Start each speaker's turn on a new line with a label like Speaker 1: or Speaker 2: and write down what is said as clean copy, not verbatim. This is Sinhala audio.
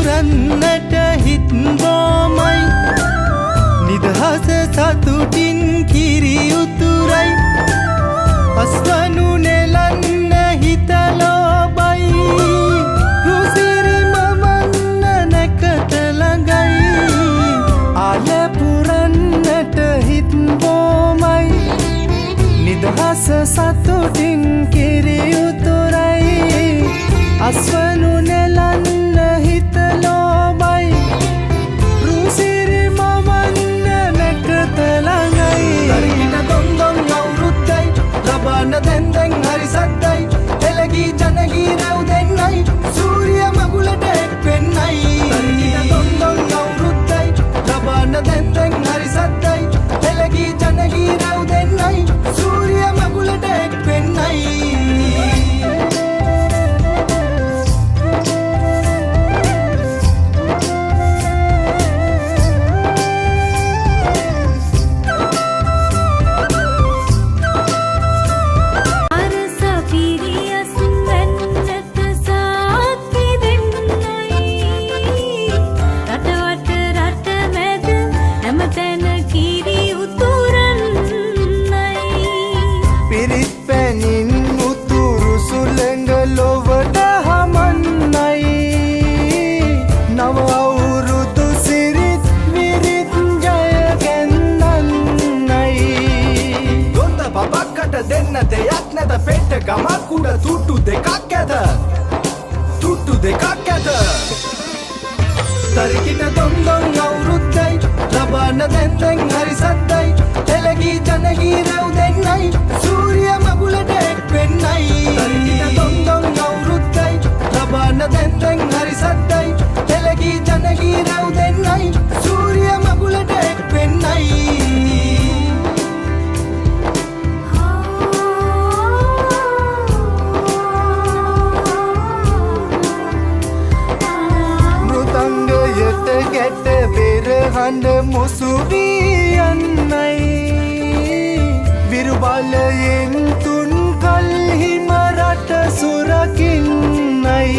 Speaker 1: පුරන්නට හිත් බොමයි නිදහස සතුටින් කිරි උතුරයි අස්වනු නෙලන්න හිත ලෝබයි රුසිරි මමන්න නැකත ළඟයි ආල පුරන්නට හිත් බොමයි නිදහස සතුටින් කිරි උතුරයි අස්වනු නෙලන්න හිත ලෝබයි රුසිරි මමන්න නැකත ළඟයි දරිගිට දොන්දොන් අවුරුද්දයි ලබන්න දැන් හරි සද්දයි එළගී ජනගී රැව් දෙන්නයි සූරිය මගුලට එක් වෙන්නයි දරිගිට දොන්දොන් අවුරුද්දයි ලබන්න දැන් හරි සද්දයි එළගී ජනගී රැව් දෙන්නයි සූරිය මගුලට එක් වෙන්නයි දෙන්න දෙයක් නැත පෙට්ට ගමක් උඩ තුට්ටු දෙකක් ඇත තුට්ටු දෙකක් ඇත දරිගිට දොන්දොන් අවුරුද්දයි ලබන්න දැන් හරි සද්දයි එළගී ජනගී රැව් දෙන්නයි සූරිය මගුලට එක් වෙන්නයි දරිගිට දොන්දොන් අවුරුද්දයි ලබන්න දැන් හරි සද්දයි එළගී ජනගී රැව් දෙන්නයි සූරිය මගුලට එක් වෙන්නයි ගැට පෙරහඬ මුසු වී යන්නයි විරු බලයෙන් තුන් කල්හිම රට සුරකින්නයි